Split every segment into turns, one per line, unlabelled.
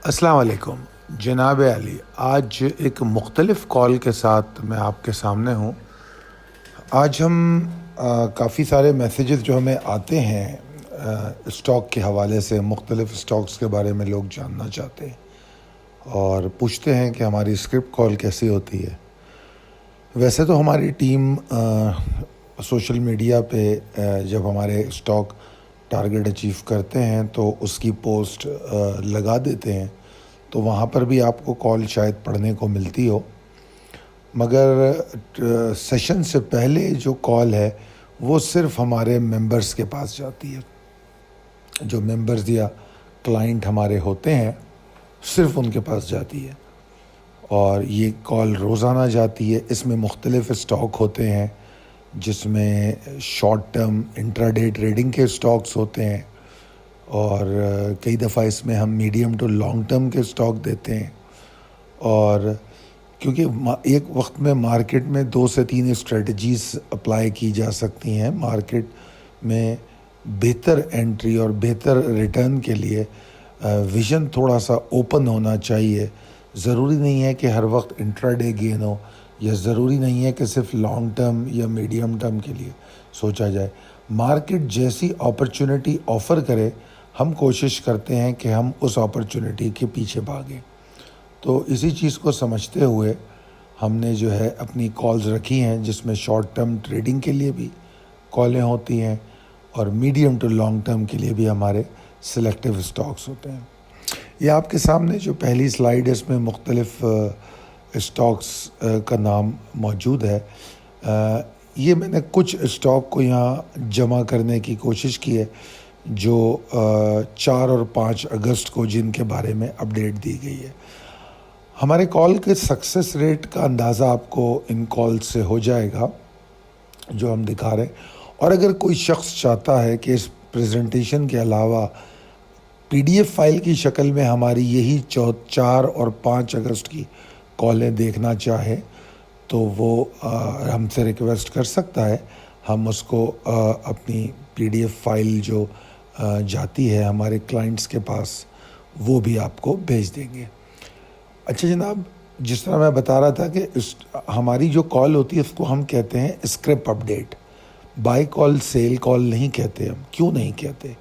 السلام علیکم جناب علی. آج ایک مختلف کال کے ساتھ میں آپ کے سامنے ہوں. آج ہم کافی سارے میسیجز جو ہمیں آتے ہیں اسٹاک کے حوالے سے، مختلف اسٹاکس کے بارے میں لوگ جاننا چاہتے ہیں اور پوچھتے ہیں کہ ہماری اسکرپٹ کال کیسی ہوتی ہے. ویسے تو ہماری ٹیم سوشل میڈیا پہ جب ہمارے اسٹاک ٹارگٹ اچیو کرتے ہیں تو اس کی پوسٹ لگا دیتے ہیں، تو وہاں پر بھی آپ کو کال شاید پڑھنے کو ملتی ہو. مگر سیشن سے پہلے جو کال ہے وہ صرف ہمارے ممبرز کے پاس جاتی ہے. جو ممبرز یا کلائنٹ ہمارے ہوتے ہیں صرف ان کے پاس جاتی ہے، اور یہ کال روزانہ جاتی ہے. اس میں مختلف اسٹاک ہوتے ہیں جس میں شارٹ ٹرم انٹراڈے ٹریڈنگ کے اسٹاکس ہوتے ہیں، اور کئی دفعہ اس میں ہم میڈیم ٹو لانگ ٹرم کے اسٹاک دیتے ہیں. اور کیونکہ ایک وقت میں مارکیٹ میں 2 سے 3 اسٹریٹجیز اپلائی کی جا سکتی ہیں، مارکیٹ میں بہتر انٹری اور بہتر ریٹرن کے لیے ویژن تھوڑا سا اوپن ہونا چاہیے. ضروری نہیں ہے کہ ہر وقت انٹراڈے گین ہو، یا ضروری نہیں ہے کہ صرف لانگ ٹرم یا میڈیم ٹرم کے لیے سوچا جائے. مارکیٹ جیسی اپرچونٹی آفر کرے، ہم کوشش کرتے ہیں کہ ہم اس اپرچونٹی کے پیچھے بھاگیں. تو اسی چیز کو سمجھتے ہوئے ہم نے جو ہے اپنی کالز رکھی ہیں، جس میں شارٹ ٹرم ٹریڈنگ کے لیے بھی کالیں ہوتی ہیں اور میڈیم ٹو لانگ ٹرم کے لیے بھی ہمارے سلیکٹیو اسٹاکس ہوتے ہیں. یہ آپ کے سامنے جو پہلی سلائیڈ ہے اس میں مختلف اسٹاکس کا نام موجود ہے. یہ میں نے کچھ اسٹاک کو یہاں جمع کرنے کی کوشش کی ہے جو 4 اور 5 اگست کو جن کے بارے میں اپڈیٹ دی گئی ہے. ہمارے کال کے سکسیس ریٹ کا اندازہ آپ کو ان کال سے ہو جائے گا جو ہم دکھا رہے ہیں. اور اگر کوئی شخص چاہتا ہے کہ اس پریزنٹیشن کے علاوہ PDF فائل کی شکل میں ہماری یہی 4 اور 5 اگست کی کالیں دیکھنا چاہے تو وہ ہم سے ریکویسٹ کر سکتا ہے. ہم اس کو اپنی PDF فائل جو جاتی ہے ہمارے کلائنٹس کے پاس وہ بھی آپ کو بھیج دیں گے. اچھا جناب، جس طرح میں بتا رہا تھا کہ ہماری جو کال ہوتی ہے اس کو ہم کہتے ہیں scrip update. Buy call sell call نہیں کہتے. ہم کیوں نہیں کہتے؟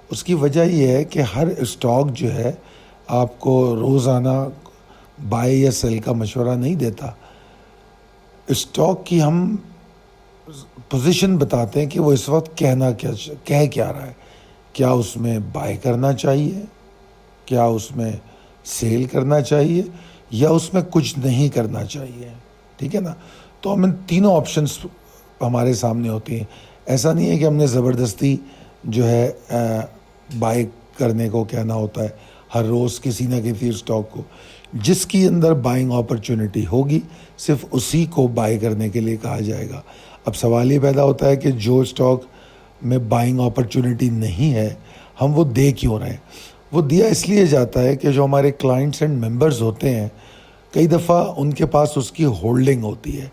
اس کی وجہ یہ ہے کہ ہر اسٹاک جو ہے آپ کو روزانہ بائی یا سیل کا مشورہ نہیں دیتا. اسٹاک کی ہم پوزیشن بتاتے ہیں کہ وہ اس وقت کہہ کیا رہا ہے. کیا اس میں بائی کرنا چاہیے، کیا اس میں سیل کرنا چاہیے، یا اس میں کچھ نہیں کرنا چاہیے. ٹھیک ہے نا؟ تو ہم ان تینوں آپشنس ہمارے سامنے ہوتی ہیں. ایسا نہیں ہے کہ ہم نے زبردستی جو ہے بائی کرنے کو کہنا ہوتا ہے ہر روز کسی نہ کسی اسٹاک کو. جس کی اندر بائنگ اپرچونٹی ہوگی صرف اسی کو بائی کرنے کے لیے کہا جائے گا. اب سوال یہ پیدا ہوتا ہے کہ جو اسٹاک میں بائنگ اپرچونٹی نہیں ہے ہم وہ دے کیوں رہے ہیں؟ وہ دیا اس لیے جاتا ہے کہ جو ہمارے کلائنٹس اینڈ ممبرز ہوتے ہیں کئی دفعہ ان کے پاس اس کی ہولڈنگ ہوتی ہے،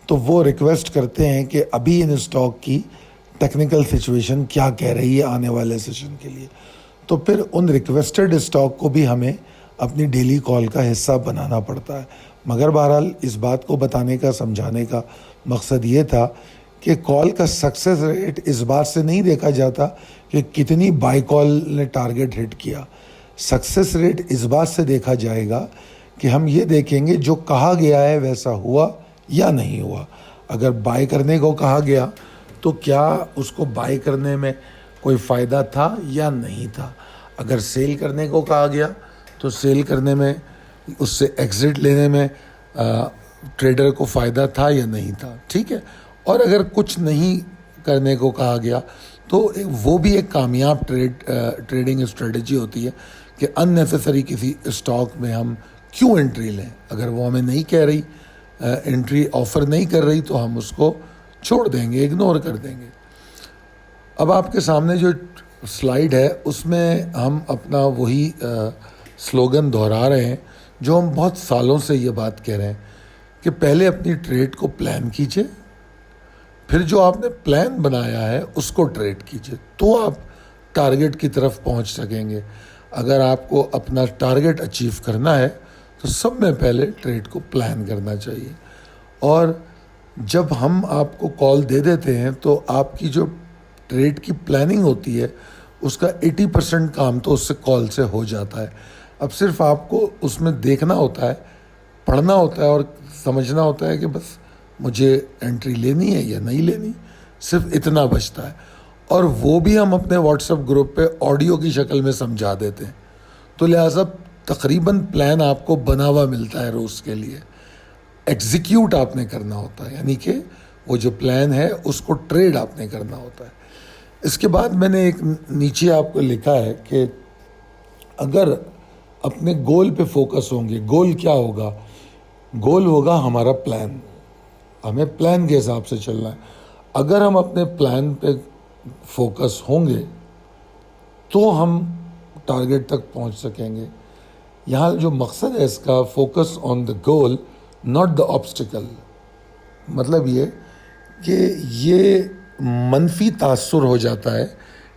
تو وہ ریکویسٹ کرتے ہیں کہ ابھی ان اسٹاک کی ٹیکنیکل سچویشن کیا کہہ رہی ہے آنے والے سیشن کے لیے. تو پھر ان ریکویسٹڈ اسٹاک کو بھی ہمیں اپنی ڈیلی کال کا حصہ بنانا پڑتا ہے. مگر بہرحال اس بات کو بتانے کا، سمجھانے کا مقصد یہ تھا کہ کال کا سکسیس ریٹ اس بات سے نہیں دیکھا جاتا کہ کتنی بائی کال نے ٹارگٹ ہٹ کیا. سکسیس ریٹ اس بات سے دیکھا جائے گا کہ ہم یہ دیکھیں گے جو کہا گیا ہے ویسا ہوا یا نہیں ہوا. اگر بائی کرنے کو کہا گیا تو کیا اس کو بائی کرنے میں کوئی فائدہ تھا یا نہیں تھا. اگر سیل کرنے کو کہا گیا تو سیل کرنے میں، اس سے ایگزٹ لینے میں ٹریڈر کو فائدہ تھا یا نہیں تھا. ٹھیک ہے. اور اگر کچھ نہیں کرنے کو کہا گیا تو وہ بھی ایک کامیاب ٹریڈنگ اسٹریٹجی ہوتی ہے کہ ان نیسیسری کسی اسٹاک میں ہم کیوں انٹری لیں. اگر وہ ہمیں نہیں کہہ رہی، انٹری آفر نہیں کر رہی، تو ہم اس کو چھوڑ دیں گے، اگنور کر دیں گے. اب آپ کے سامنے جو سلائیڈ ہے اس میں ہم اپنا وہی سلوگن دہرا رہے ہیں جو ہم بہت سالوں سے یہ بات کہہ رہے ہیں کہ پہلے اپنی ٹریڈ کو پلان کیجئے، پھر جو آپ نے پلان بنایا ہے اس کو ٹریڈ کیجئے، تو آپ ٹارگٹ کی طرف پہنچ سکیں گے. اگر آپ کو اپنا ٹارگٹ اچیو کرنا ہے تو سب میں پہلے ٹریڈ کو پلان کرنا چاہیے. اور جب ہم آپ کو کال دے دیتے ہیں تو آپ کی جو ٹریڈ کی پلاننگ ہوتی ہے اس کا 80% کام تو اس سے کال سے ہو جاتا ہے. اب صرف آپ کو اس میں دیکھنا ہوتا ہے, پڑھنا ہوتا ہے اور سمجھنا ہوتا ہے کہ بس مجھے انٹری لینی ہے یا نہیں لینی, صرف اتنا بچتا ہے. اور وہ بھی ہم اپنے واٹس ایپ گروپ پہ آڈیو کی شکل میں سمجھا دیتے ہیں. تو لہٰذا تقریباً پلان آپ کو بنا ہوا ملتا ہے روز کے لیے. ایگزیکیوٹ آپ نے کرنا ہوتا ہے, یعنی کہ وہ جو پلان ہے اس کو ٹریڈ آپ نے کرنا ہوتا ہے. اس کے بعد میں نے ایک نیچے آپ کو لکھا ہے کہ اگر اپنے گول پہ فوکس ہوں گے, گول کیا ہوگا؟ گول ہوگا ہمارا پلان, ہمیں پلان کے حساب سے چلنا ہے. اگر ہم اپنے پلان پہ فوکس ہوں گے تو ہم ٹارگٹ تک پہنچ سکیں گے. یہاں جو مقصد ہے اس کا, focus on the goal not the obstacle. مطلب یہ کہ یہ منفی تاثر ہو جاتا ہے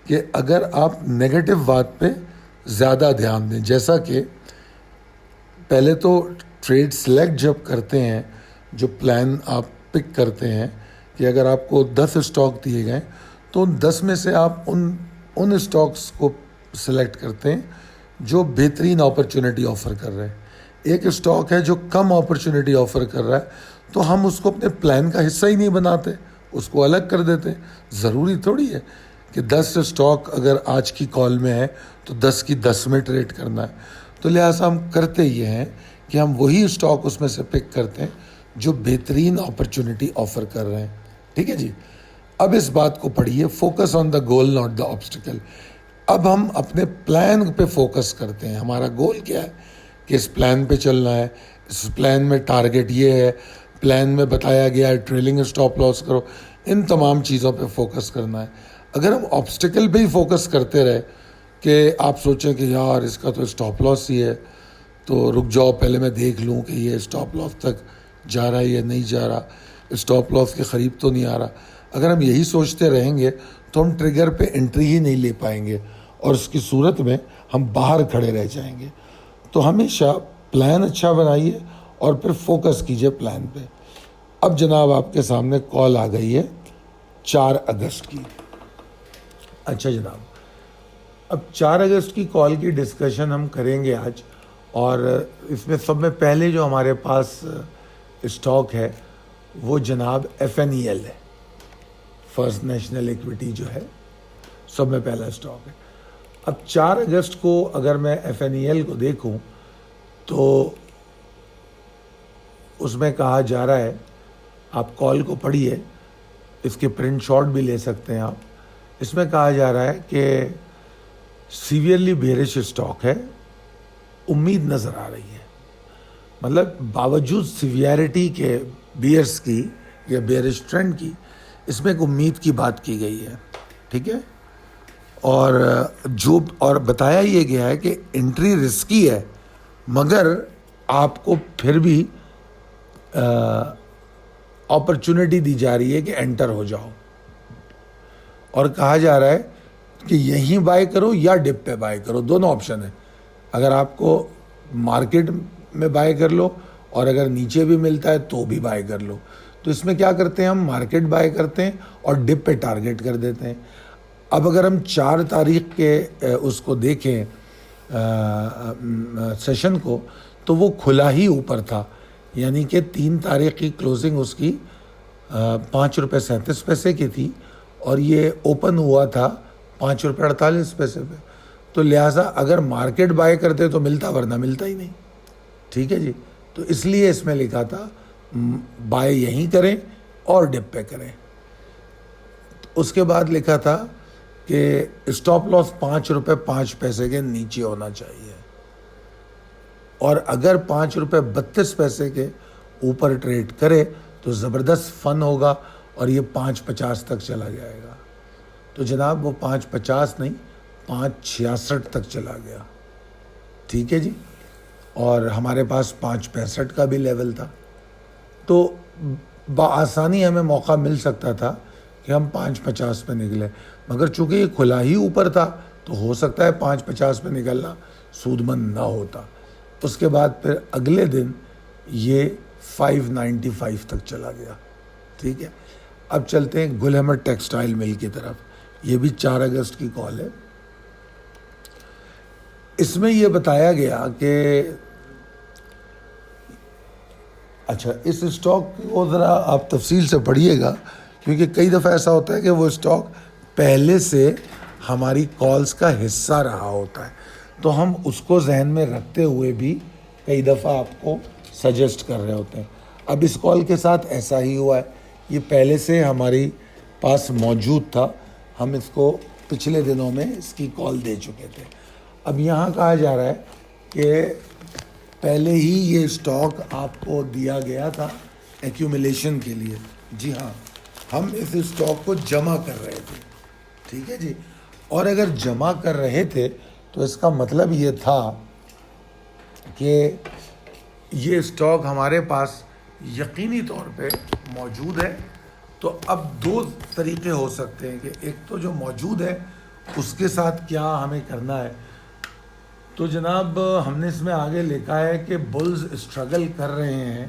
کہ اگر آپ نگیٹو بات پہ زیادہ دھیان دیں. جیسا کہ پہلے تو ٹریڈ سلیکٹ جب کرتے ہیں, جو پلان آپ پک کرتے ہیں کہ اگر آپ کو 10 اسٹاک دیے گئے تو ان 10 میں سے آپ ان اسٹاکس کو سلیکٹ کرتے ہیں جو بہترین اپرچونٹی آفر کر رہے ہیں. ایک اسٹاک ہے جو کم اپرچونٹی آفر کر رہا ہے تو ہم اس کو اپنے پلان کا حصہ ہی نہیں بناتے, اس کو الگ کر دیتے. ضروری تھوڑی ہے کہ 10 اسٹاک اگر آج کی کال میں ہے تو 10 کی 10 میں ٹریڈ کرنا ہے. تو لہٰذا ہم کرتے یہ ہیں کہ ہم وہی اسٹاک اس میں سے پک کرتے ہیں جو بہترین اپرچونٹی آفر کر رہے ہیں. ٹھیک ہے جی. اب اس بات کو پڑھیے, focus on the goal not the obstacle. اب ہم اپنے پلان پہ فوکس کرتے ہیں. ہمارا گول کیا ہے کہ اس پلان پہ چلنا ہے, اس پلان میں ٹارگٹ یہ ہے, پلان میں بتایا گیا ہے ٹریلنگ اسٹاپ لاس کرو. ان تمام چیزوں پہ فوکس کرنا ہے. اگر ہم آبسٹیکل پہ ہی فوکس کرتے رہے کہ آپ سوچیں کہ یار اس کا تو اسٹاپ لاس ہی ہے تو رک جاؤ پہلے میں دیکھ لوں کہ یہ اسٹاپ لاس تک جا رہا ہے یا نہیں جا رہا, اسٹاپ لاس کے قریب تو نہیں آ رہا. اگر ہم یہی سوچتے رہیں گے تو ہم ٹریگر پہ انٹری ہی نہیں لے پائیں گے اور اس کی صورت میں ہم باہر کھڑے رہ جائیں گے. تو ہمیشہ پلان اچھا بنائیے اور پھر فوکس کیجئے پلان پہ. اب جناب آپ کے سامنے کال آ گئی ہے 4 اگست کی. اچھا جناب, اب 4 اگست کی کال کی ڈسکشن ہم کریں گے آج. اور اس میں سب میں پہلے جو ہمارے پاس اسٹاک ہے وہ جناب FNEL ہے, فرسٹ نیشنل ایکویٹی جو ہے سب میں پہلا اسٹاک ہے. اب 4 اگست کو اگر میں FNEL کو دیکھوں تو اس میں کہا جا رہا ہے, آپ کال کو پڑھیے, اس کے پرنٹ شاٹ بھی لے سکتے ہیں آپ. اس میں کہا جا رہا ہے کہ سیویئرلی بیئرش اسٹاک ہے, امید نظر آ رہی ہے. مطلب باوجود سیویئرٹی کے بیئرس کی یا بیئرش ٹرینڈ کی, اس میں ایک امید کی بات کی گئی ہے. ٹھیک ہے. اور بتایا یہ گیا ہے کہ انٹری رسکی ہے مگر آپ کو پھر بھی اپرچونٹی دی جا رہی ہے کہ انٹر ہو جاؤ. اور کہا جا رہا ہے کہ یہیں بائی کرو یا ڈپ پہ بائی کرو, دونوں آپشن ہیں. اگر آپ کو مارکیٹ میں بائی کر لو اور اگر نیچے بھی ملتا ہے تو بھی بائی کر لو. تو اس میں کیا کرتے ہیں, ہم مارکیٹ بائی کرتے ہیں اور ڈپ پہ ٹارگٹ کر دیتے ہیں. اب اگر ہم 4 تاریخ کے اس کو دیکھیں سیشن کو تو وہ کھلا ہی اوپر تھا, یعنی کہ 3 تاریخ کی کلوزنگ اس کی 5 روپے 37 پیسے کی تھی اور یہ اوپن ہوا تھا 5 روپے 48 پیسے پہ. تو لہٰذا اگر مارکیٹ بائی کرتے تو ملتا, ورنہ ملتا ہی نہیں. ٹھیک ہے جی. تو اس لیے اس میں لکھا تھا بائی یہیں کریں اور ڈپ پہ کریں. اس کے بعد لکھا تھا کہ اسٹاپ لاس 5 روپے 5 پیسے کے نیچے ہونا چاہیے اور اگر 5 روپے 32 پیسے کے اوپر ٹریڈ کرے تو زبردست فن ہوگا اور یہ 5.50 تک چلا جائے گا. تو جناب وہ 5.50 نہیں 5.66 تک چلا گیا. ٹھیک ہے جی. اور ہمارے پاس 5.65 کا بھی لیول تھا تو بآسانی ہمیں موقع مل سکتا تھا کہ ہم 5.50 پہ نکلے, مگر چونکہ یہ کھلا ہی اوپر تھا تو ہو سکتا ہے 5.50 پہ نکلنا سود مند نہ ہوتا. اس کے بعد پھر اگلے دن یہ 595 تک چلا گیا. ٹھیک ہے, اب چلتے ہیں گل احمد ٹیکسٹائل مل کی طرف. یہ بھی 4 اگست کی کال ہے. اس میں یہ بتایا گیا کہ اچھا اس اسٹاک کو ذرا آپ تفصیل سے پڑھیے گا, کیونکہ کئی دفعہ ایسا ہوتا ہے کہ وہ اسٹاک پہلے سے ہماری کالز کا حصہ رہا ہوتا ہے, تو ہم اس کو ذہن میں رکھتے ہوئے بھی کئی دفعہ آپ کو سجیسٹ کر رہے ہوتے ہیں. اب اس کال کے ساتھ ایسا ہی ہوا ہے, یہ پہلے سے ہماری پاس موجود تھا, ہم اس کو پچھلے دنوں میں اس کی کال دے چکے تھے. اب یہاں کہا جا رہا ہے کہ پہلے ہی یہ اسٹاک آپ کو دیا گیا تھا ایکیومولیشن کے لیے. جی ہاں, ہم اس اسٹاک کو جمع کر رہے تھے. ٹھیک ہے جی, اور اگر جمع کر رہے تھے تو اس کا مطلب یہ تھا کہ یہ اسٹاک ہمارے پاس یقینی طور پہ موجود ہے. تو اب 2 طریقے ہو سکتے ہیں کہ ایک تو جو موجود ہے اس کے ساتھ کیا ہمیں کرنا ہے. تو جناب ہم نے اس میں آگے لکھا ہے کہ بلز اسٹرگل کر رہے ہیں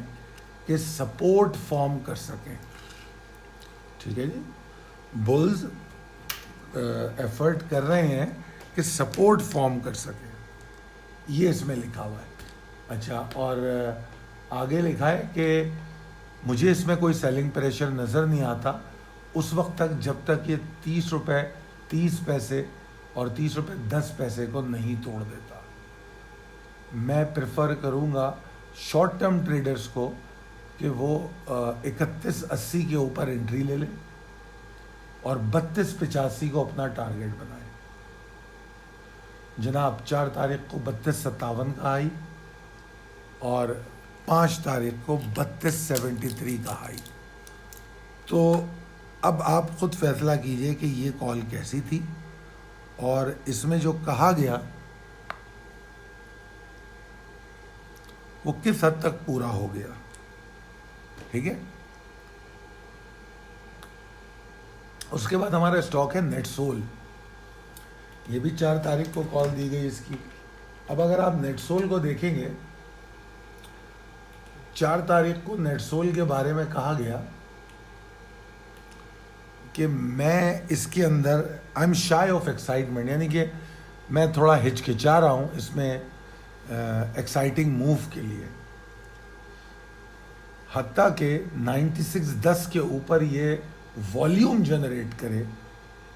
کہ سپورٹ فارم کر سکیں. ٹھیک ہے جی, بلز ایفرٹ کر رہے ہیں کہ سپورٹ فارم کر سکیں, یہ اس میں لکھا ہوا ہے. اچھا, اور آگے لکھا ہے کہ مجھے اس میں کوئی سیلنگ پریشر نظر نہیں آتا اس وقت تک جب تک یہ 30 روپے 30 پیسے اور 30 روپے 10 پیسے کو نہیں توڑ دیتا. میں پریفر کروں گا شارٹ ٹرم ٹریڈرز کو کہ وہ 3180 کے اوپر انٹری لے لیں اور 3285 کو اپنا ٹارگیٹ بنائیں. جناب 4 تاریخ کو 3257 کا ہائی اور 5 تاریخ کو 3273 کا ہائی. تو اب آپ خود فیصلہ کیجئے کہ یہ کال کیسی تھی اور اس میں جو کہا گیا وہ کس حد تک پورا ہو گیا. ٹھیک ہے, اس کے بعد ہمارا اسٹاک ہے نیٹ سول. یہ بھی 4 تاریخ کو کال دی گئی اس کی. اب اگر آپ نیٹ سول کو دیکھیں گے, 4 تاریخ کو نیٹ سول کے بارے میں کہا گیا کہ میں اس کے اندر I am shy of excitement, یعنی کہ میں تھوڑا ہچکچا رہا ہوں اس میں ایکسائٹنگ موو کے لیے. حتیٰ کہ 9610 کے اوپر یہ والیوم جنریٹ کرے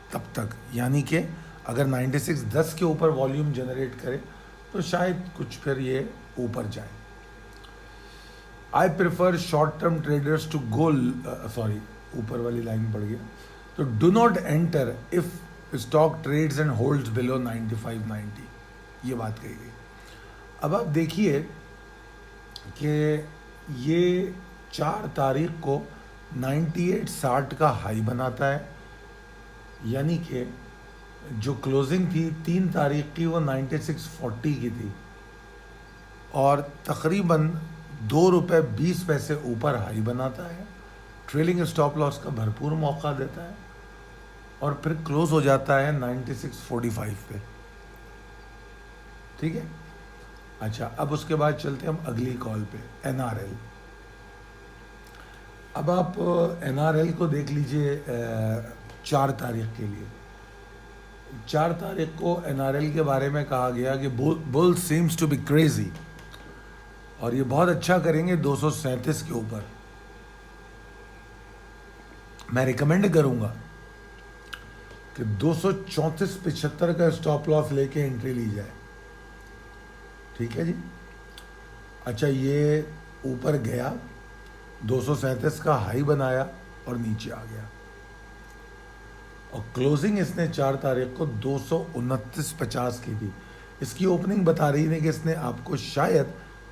تب تک, یعنی کہ اگر 9610 کے اوپر والیوم جنریٹ کرے تو شاید کچھ پھر یہ اوپر جائے. I prefer short term traders to go اوپر والی لائن پڑ گیا. تو do not enter if stock trades and holds below 9590, یہ بات کہی گئی. اب آپ دیکھیے کہ یہ 4 تاریخ کو 9860 کا ہائی بناتا ہے, یعنی کہ جو کلوزنگ تھی 3 تاریخ کی وہ 9640 کی تھی اور تقریباً 2 روپے 20 پیسے اوپر ہائی بناتا ہے. ٹریلنگ اسٹاپ لاس کا بھرپور موقع دیتا ہے اور پھر کلوز ہو جاتا ہے 9645 پہ. ٹھیک ہے. اچھا, اب اس کے بعد چلتے ہم اگلی کال پہ, NRL. اب آپ NRL کو دیکھ لیجئے 4 تاریخ کے لیے. 4 تاریخ کو NRL کے بارے میں کہا گیا کہ bull seems to be crazy, اور یہ بہت اچھا کریں گے 237 کے اوپر. میں ریکمینڈ کروں گا کہ 234.75 کا اسٹاپ لاس لے کے انٹری لی جائے. ٹھیک ہے جی. اچھا, یہ اوپر گیا 237 کا ہائی بنایا اور نیچے آ گیا اور کلوزنگ اس نے 4 تاریخ کو 229.50 کی تھی. اس کی اوپننگ بتا رہی ہے کہ اس نے آپ کو شاید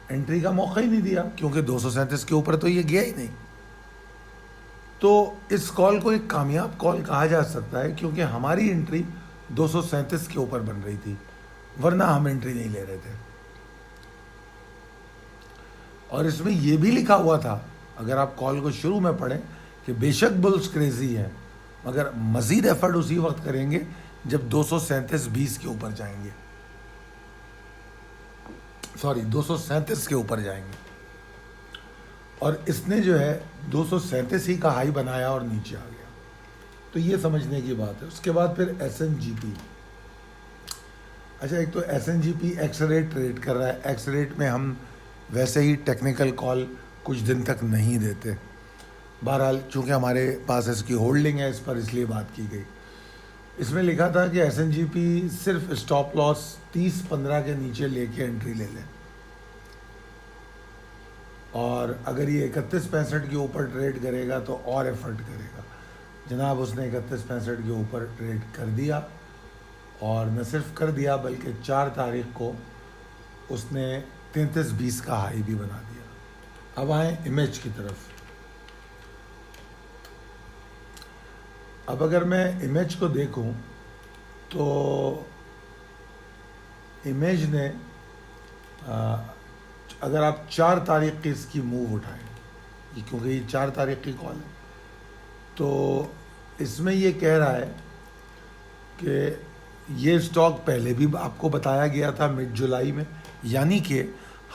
انٹری کا موقع ہی نہیں دیا, کیونکہ 237 کے اوپر تو یہ گیا ہی نہیں. تو اس کال کو ایک کامیاب کال کہا جا سکتا ہے کیونکہ ہماری انٹری 237 کے اوپر بن رہی تھی, ورنہ ہم انٹری نہیں لے رہے تھے. اور اس میں یہ بھی لکھا ہوا تھا, اگر آپ کال کو شروع میں پڑھیں, کہ بے شک بلز کریزی ہیں مگر مزید ایفرٹ اسی وقت کریں گے جب 237.20 کے اوپر جائیں گے، 237 کے اوپر جائیں گے، اور اس نے جو ہے 237 ہی کا ہائی بنایا اور نیچے آ گیا. تو یہ سمجھنے کی بات ہے. اس کے بعد پھر ایس این جی پی. اچھا، ایک تو ایس این جی پی ایکس ریٹ ٹریڈ کر رہا ہے. ایکس ریٹ میں ہم ویسے ہی ٹیکنیکل کال کچھ دن تک نہیں دیتے. بہرحال چونکہ ہمارے پاس اس کی ہولڈنگ ہے اس پر، اس لیے بات کی گئی. اس میں لکھا تھا کہ ایس این جی پی صرف اسٹاپ لاس 30-15 کے نیچے لے کے انٹری لے لیں، اور اگر یہ 31-65 کے اوپر ٹریڈ کرے گا تو اور ایفرٹ کرے گا. جناب اس نے 31-65 کے اوپر ٹریڈ کر دیا، اور نہ صرف کر دیا بلکہ 4 تاریخ کو اس نے 33-20 کا ہائی بھی بنا دیا. اب آئیں امیج کی طرف. اب اگر میں امیج کو دیکھوں تو امیج نے اگر آپ 4 تاریخ کی اس کی موو اٹھائیں، کیونکہ یہ 4 تاریخ کی کال ہے، تو اس میں یہ کہہ رہا ہے کہ یہ اسٹاک پہلے بھی آپ کو بتایا گیا تھا مڈ جولائی میں، یعنی کہ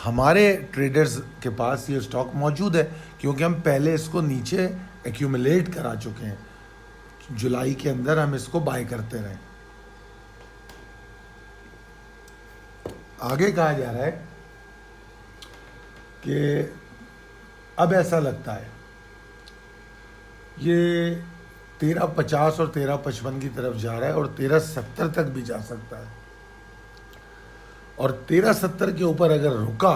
ہمارے ٹریڈرز کے پاس یہ اسٹاک موجود ہے، کیونکہ ہم پہلے اس کو نیچے ایکیومولیٹ کرا چکے ہیں. جولائی کے اندر ہم اس کو بائی کرتے رہے. آگے کہا جا رہا ہے کہ اب ایسا لگتا ہے یہ 13.50 اور 13.55 کی طرف جا رہا ہے، اور 13.70 تک بھی جا سکتا ہے. اور 13.70 کے اوپر اگر رکا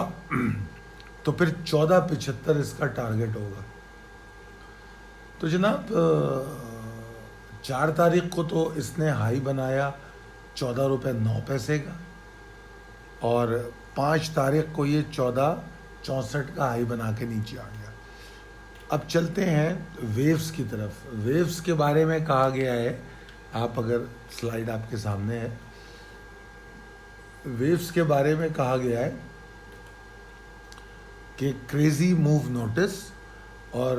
تو پھر 14.75 اس کا ٹارگٹ ہوگا. تو جناب 4 تاریخ کو تو اس نے ہائی بنایا 14 روپے 9 پیسے کا، اور 5 تاریخ کو یہ 14.64 کا ہائی بنا کے نیچے آ گیا. اب چلتے ہیں ویوز کی طرف. ویوز کے بارے میں کہا گیا ہے، آپ اگر سلائیڈ آپ کے سامنے ہے، ویوز کے بارے میں کہا گیا ہے کہ کریزی موو نوٹس، اور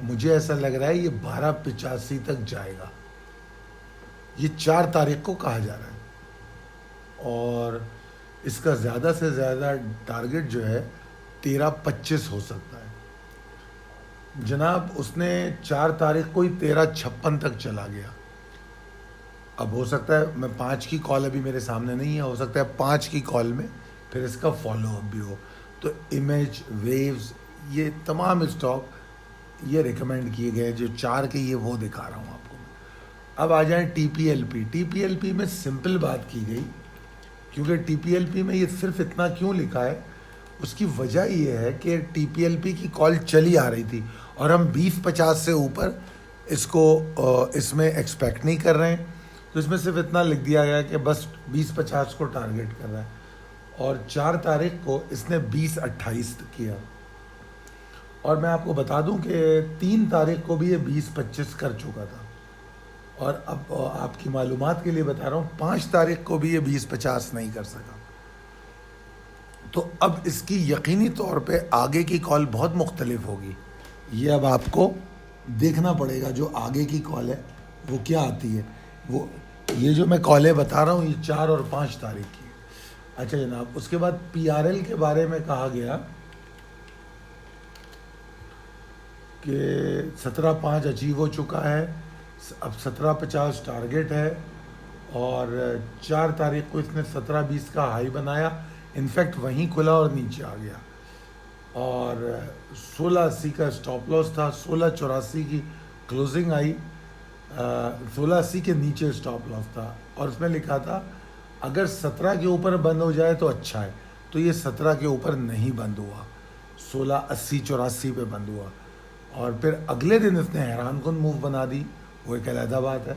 مجھے ایسا لگ رہا ہے یہ 12.85 تک جائے گا. یہ 4 تاریخ کو کہا جا رہا ہے، اور اس کا زیادہ سے زیادہ ٹارگٹ جو ہے 13.25 ہو سکتا ہے. جناب اس نے 4 تاریخ کو ہی 13.56 تک چلا گیا. اب ہو سکتا ہے، میں 5 کی کال ابھی میرے سامنے نہیں ہے، ہو سکتا ہے 5 کی کال میں پھر اس کا فالو اپ بھی ہو. تو امیج، ویوز، یہ تمام اسٹاک یہ ریکمینڈ کیے گئے. جو 4 کے یہ وہ دکھا رہا ہوں آپ کو. اب آ جائیں T P L P. T P L P میں سمپل بات کی گئی، کیونکہ ٹی پی ایل پی میں یہ صرف اتنا کیوں لکھا ہے، اس کی وجہ یہ ہے کہ ٹی پی ایل پی کی کال چلی آ رہی تھی، اور ہم 20.50 سے اوپر اس کو اس میں ایکسپیکٹ نہیں کر رہے ہیں. تو اس میں صرف اتنا لکھ دیا گیا کہ بس 20.50 کو ٹارگٹ کر رہا ہے. اور 4 تاریخ کو اس نے 20.28 کیا. اور میں آپ کو بتا دوں کہ 3 تاریخ کو بھی یہ 20.25 کر چکا تھا. اور اب آپ کی معلومات کے لیے بتا رہا ہوں 5 تاریخ کو بھی یہ 20.50 نہیں کر سکا. تو اب اس کی یقینی طور پہ آگے کی کال بہت مختلف ہوگی. یہ اب آپ کو دیکھنا پڑے گا جو آگے کی کال ہے وہ کیا آتی ہے. وہ یہ جو میں کالیں بتا رہا ہوں یہ 4 اور 5 تاریخ کی ہے. اچھا جناب، اس کے بعد پی آر ایل کے بارے میں کہا گیا کہ 17.5 اچیو ہو چکا ہے، اب 17.50 ٹارگٹ ہے، اور 4 تاریخ کو اس نے 17.20 کا ہائی بنایا. انفیکٹ وہیں کھلا اور نیچے آ گیا، اور 16.80 کا اسٹاپ لاس تھا. 16.84 کی کلوزنگ آئی، 16.80 کے نیچے اسٹاپ لاس تھا، اور اس میں لکھا تھا اگر 17 کے اوپر بند ہو جائے تو اچھا ہے. تو یہ 17 کے اوپر نہیں بند ہوا، 16.80-84 پہ بند ہوا. اور پھر اگلے دن اس نے حیران کن موو بنا دی، وہ ایک علیحدہ بات ہے.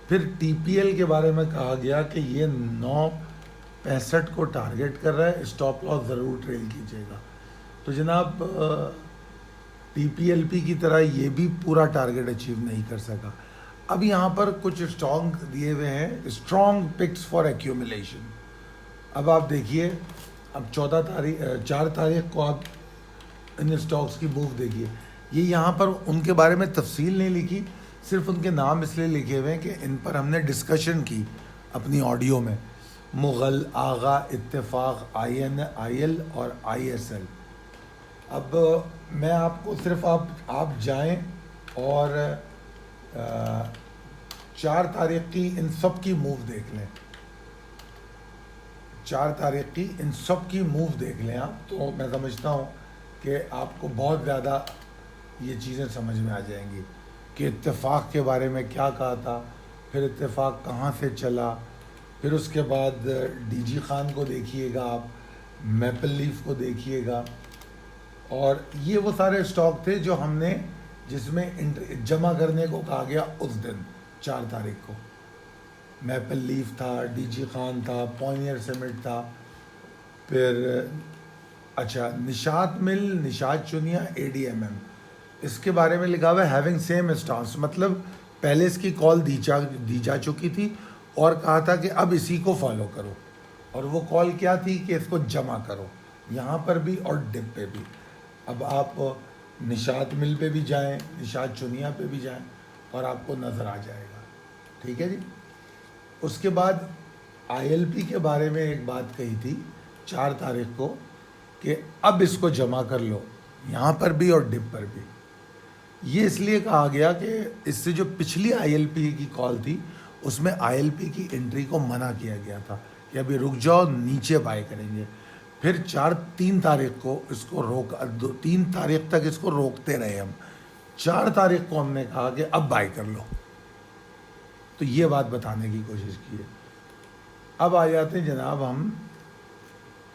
پھر ٹی پی ایل کے بارے میں کہا گیا کہ یہ 9.65 کو ٹارگٹ کر رہا ہے، اسٹاپ لاس ضرور ٹریل کیجیے گا. تو جناب ٹی پی ایل پی کی طرح یہ بھی پورا ٹارگٹ اچیو نہیں کر سکا. اب یہاں پر کچھ اسٹاک دیے ہوئے ہیں، اسٹرانگ پکس فار ایکیومولیشن. اب آپ دیکھیے، اب 4 تاریخ کو آپ ان اسٹاکس کی موو دیکھیے. یہ یہاں پر ان کے بارے میں تفصیل نہیں لکھی، صرف ان کے نام اس لیے لکھے ہوئے ہیں کہ ان پر ہم نے ڈسکشن کی اپنی آڈیو میں، مغل، آغا، اتفاق، آئی ایل اور آئی ایس ایل۔ اب میں آپ کو صرف آپ جائیں اور 4 تاریخ کی ان سب کی موو دیکھ لیں، 4 تاریخ کی ان سب کی موو دیکھ لیں آپ، تو میں سمجھتا ہوں کہ آپ کو بہت زیادہ یہ چیزیں سمجھ میں آ جائیں گی کہ اتفاق کے بارے میں کیا کہا تھا، پھر اتفاق کہاں سے چلا، پھر اس کے بعد ڈی جی خان کو دیکھیے گا آپ، میپل لیف کو دیکھیے گا، اور یہ وہ سارے اسٹاک تھے جو ہم نے جس میں جمع کرنے کو کہا گیا اس دن 4 تاریخ کو۔ میپل لیف تھا، ڈی جی خان تھا، پوائنیئر سیمنٹ تھا، پھر اچھا نشاط مل، نشاط چنیا، اے ڈی ایم ایم، اس کے بارے میں لکھا ہوا ہے ہیونگ سیم اسٹانس، مطلب پہلے اس کی کال دی جا چکی تھی اور کہا تھا کہ اب اسی کو فالو کرو، اور وہ کال کیا تھی کہ اس کو جمع کرو، یہاں پر بھی اور ڈپ پہ بھی۔ اب آپ نشاط مل پہ بھی جائیں، نشاط چنیا پہ بھی جائیں اور آپ کو نظر آ جائے گا، ٹھیک ہے جی۔ اس کے بعد آئی ایل پی کے بارے میں ایک بات کہی تھی 4 تاریخ کو کہ اب اس کو جمع کر لو، یہاں پر بھی اور ڈپ پر بھی۔ یہ اس لیے کہا گیا کہ اس سے جو پچھلی آئی ایل پی کی کال تھی اس میں آئی ایل پی کی انٹری کو منع کیا گیا تھا کہ ابھی رک جاؤ، نیچے بائی کریں گے۔ پھر 3 تاریخ کو اس کو 3 تاریخ تک اس کو روکتے رہے ہم، 4 تاریخ کو ہم نے کہا کہ اب بائی کر لو، تو یہ بات بتانے کی کوشش کی ہے۔ اب آ جاتے ہیں جناب ہم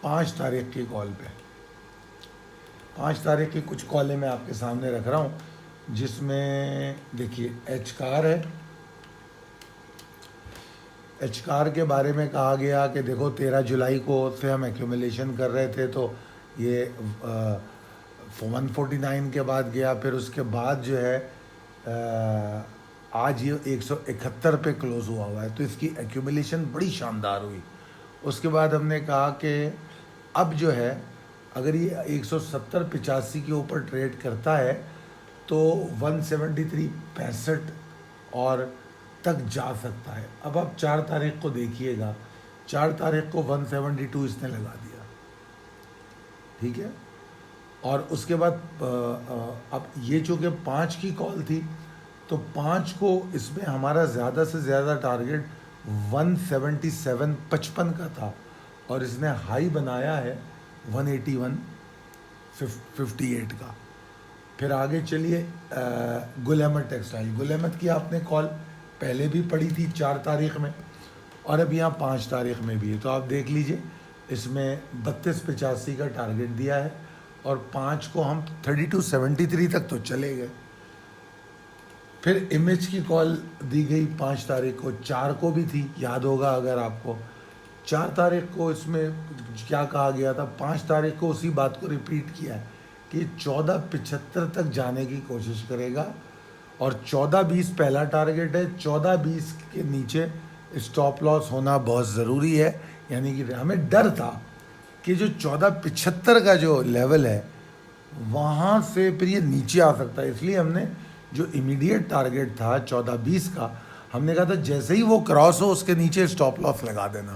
5 تاریخ کی کال پہ۔ 5 تاریخ کی کچھ کالیں میں آپ کے سامنے رکھ رہا ہوں، جس میں دیکھیے ایچ کار ہے۔ ایچ کار کے بارے میں کہا گیا کہ دیکھو 13 جولائی کو سے ہم ایکیومولیشن کر رہے تھے، تو یہ 149 کے بعد گیا، پھر اس کے بعد جو ہے آج یہ 171 پہ کلوز ہوا ہے، تو اس کی ایکیومولیشن بڑی شاندار ہوئی۔ اس کے بعد ہم نے کہا کہ اب جو ہے اگر یہ 170-85 کے اوپر ٹریڈ کرتا ہے تو 173.65 اور تک جا سکتا ہے۔ اب آپ 4 تاریخ کو دیکھیے گا، 4 تاریخ کو 172 اس نے لگا دیا، ٹھیک ہے۔ اور اس کے بعد اب یہ چونکہ 5 کی کال تھی تو 5 کو اس میں ہمارا زیادہ سے زیادہ ٹارگیٹ 177.55 کا تھا، اور اس نے ہائی بنایا ہے 181.58 کا۔ پھر آگے چلیے گل احمد ٹیکسٹائل۔ گل احمد کی آپ نے کال پہلے بھی پڑھی تھی 4 تاریخ میں، اور اب یہاں 5 تاریخ میں بھی ہے، تو آپ دیکھ لیجئے اس میں 32.85 کا ٹارگیٹ دیا ہے، اور 5 کو ہم 32.73 تک تو چلے گئے۔ پھر امیج کی کال دی گئی 5 تاریخ کو، 4 کو بھی تھی، یاد ہوگا اگر آپ کو۔ 4 تاریخ کو اس میں کیا کہا گیا تھا، 5 تاریخ کو اسی بات کو ریپیٹ کیا ہے کہ 14.75 تک جانے کی کوشش کرے گا، اور 14.20 پہلا ٹارگیٹ ہے، 14.20 کے نیچے اسٹاپ لاس ہونا بہت ضروری ہے، یعنی کہ ہمیں ڈر تھا کہ جو 14.75 کا جو لیول ہے وہاں سے پھر یہ نیچے آ سکتا ہے، اس لیے ہم نے جو امیڈیٹ ٹارگیٹ تھا 14.20 کا، ہم نے کہا تھا جیسے ہی وہ کراس ہو اس کے نیچے اسٹاپ لاس لگا دینا،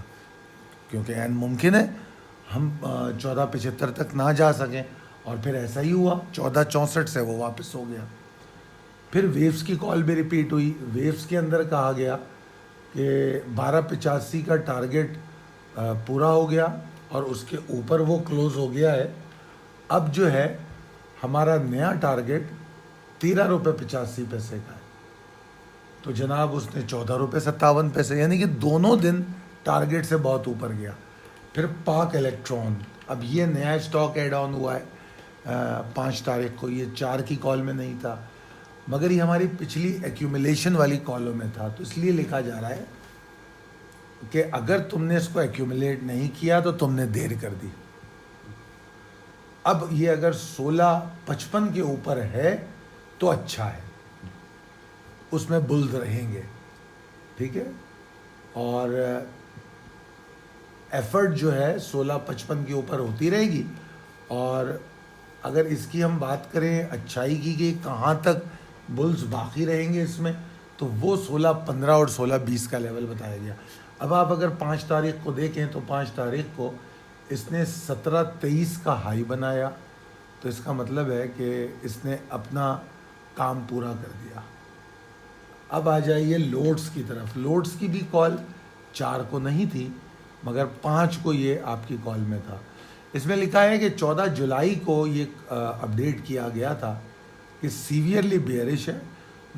کیونکہ عین ممکن ہے ہم 14.75 تک نہ جا سکیں، اور پھر ایسا ہی ہوا، 14.64 سے وہ واپس ہو گیا۔ پھر ویوز کی کال بھی ریپیٹ ہوئی، ویوز کے اندر کہا گیا کہ 12.85 کا ٹارگیٹ پورا ہو گیا اور اس کے اوپر وہ کلوز ہو گیا ہے۔ اب جو ہے ہمارا نیا ٹارگیٹ 13.85 روپے کا ہے، تو جناب اس نے 14.57 روپے، یعنی کہ دونوں دن ٹارگیٹ سے بہت اوپر گیا۔ پھر پاک الیکٹرون، اب یہ نیا اسٹاک ایڈ آن ہوا ہے 5 تاریخ کو، یہ 4 کی کال میں نہیں تھا، مگر یہ ہماری پچھلی ایکیومولیشن والی کالوں میں تھا، تو اس لیے لکھا جا رہا ہے کہ اگر تم نے اس کو ایکیومولیٹ نہیں کیا تو تم نے دیر کر دی۔ اب یہ اگر 16.55 کے اوپر ہے تو اچھا ہے، اس میں بلز رہیں گے، ٹھیک ہے۔ اور ایفرٹ جو ہے 16.55 کے اوپر ہوتی رہے گی، اور اگر اس کی ہم بات کریں اچھائی کی کہ کہاں تک بلز باقی رہیں گے اس میں، تو وہ 16-15 اور 16-20 کا لیول بتایا گیا۔ اب آپ اگر 5 تاریخ کو دیکھیں تو 5 تاریخ کو اس نے 17-23 کا ہائی بنایا، تو اس کا مطلب ہے کہ اس نے اپنا کام پورا کر دیا۔ اب آ جائیے لوڈز کی طرف۔ لوڈز کی بھی کال 4 کو نہیں تھی، مگر 5 کو یہ آپ کی کال میں تھا۔ اس میں لکھا ہے کہ 14 جولائی کو یہ اپڈیٹ کیا گیا تھا کہ سیویئرلی بیئرش ہے،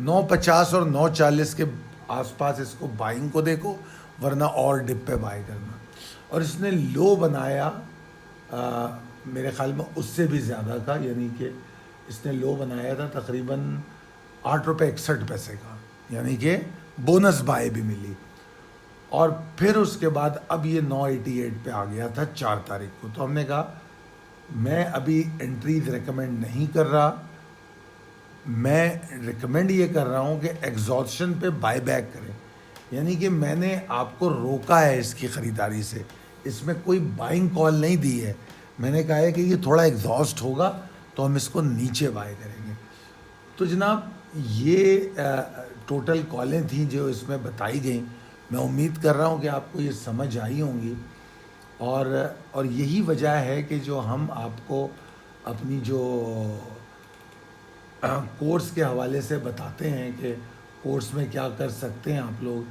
9.50 اور 9.40 کے آس پاس اس کو بائنگ کو دیکھو، ورنہ اور ڈپ پہ بائی کرنا۔ اور اس نے لو بنایا میرے خیال میں اس سے بھی زیادہ کا، یعنی کہ اس نے لو بنایا تھا تقریباً 8.61 کا، یعنی کہ بونس بائی بھی ملی۔ اور پھر اس کے بعد اب یہ 9.88 پہ آ گیا تھا 4 تاریخ کو۔ تو ہم نے کہا میں ابھی انٹریز ریکمینڈ نہیں کر رہا، میں ریکمینڈ یہ کر رہا ہوں کہ ایگزاسشن پہ بائی بیک کریں، یعنی کہ میں نے آپ کو روکا ہے اس کی خریداری سے، اس میں کوئی بائنگ کال نہیں دی ہے، میں نے کہا ہے کہ یہ تھوڑا ایگزاسٹ ہوگا تو ہم اس کو نیچے بائی کریں گے۔ تو جناب یہ ٹوٹل کالیں تھیں جو اس میں بتائی گئیں، میں امید کر رہا ہوں کہ آپ کو یہ سمجھ آئی ہوں گی، اور یہی وجہ ہے کہ جو ہم آپ کو اپنی جو کورس کے حوالے سے بتاتے ہیں کہ کورس میں کیا کر سکتے ہیں آپ لوگ،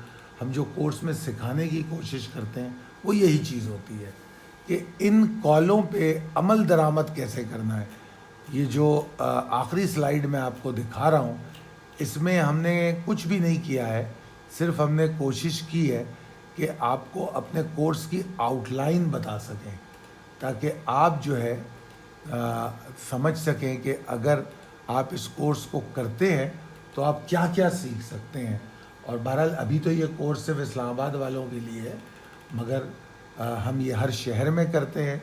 ہم جو کورس میں سکھانے کی کوشش کرتے ہیں وہ یہی چیز ہوتی ہے کہ ان کالوں پہ عمل درآمد کیسے کرنا ہے۔ یہ جو آخری سلائیڈ میں آپ کو دکھا رہا ہوں، اس میں ہم نے کچھ بھی نہیں کیا ہے، صرف ہم نے کوشش کی ہے کہ آپ کو اپنے کورس کی آؤٹ لائن بتا سکیں، تاکہ آپ جو ہے سمجھ سکیں کہ اگر آپ اس کورس کو کرتے ہیں تو آپ کیا کیا سیکھ سکتے ہیں۔ اور بہرحال ابھی تو یہ کورس صرف اسلام آباد والوں کے لیے ہے، مگر ہم یہ ہر شہر میں کرتے ہیں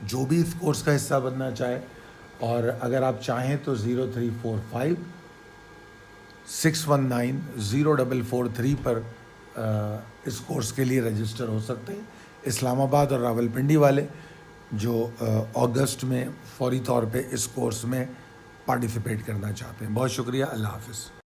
جو بھی اس کورس کا حصہ بننا چاہے۔ اور اگر آپ چاہیں تو 0345-619-0443 پر اس کورس کے لیے رجسٹر ہو سکتے ہیں، اسلام آباد اور راولپنڈی والے جو اگست میں فوری طور پہ اس کورس میں پارٹیسپیٹ کرنا چاہتے ہیں۔ بہت شکریہ، اللہ حافظ۔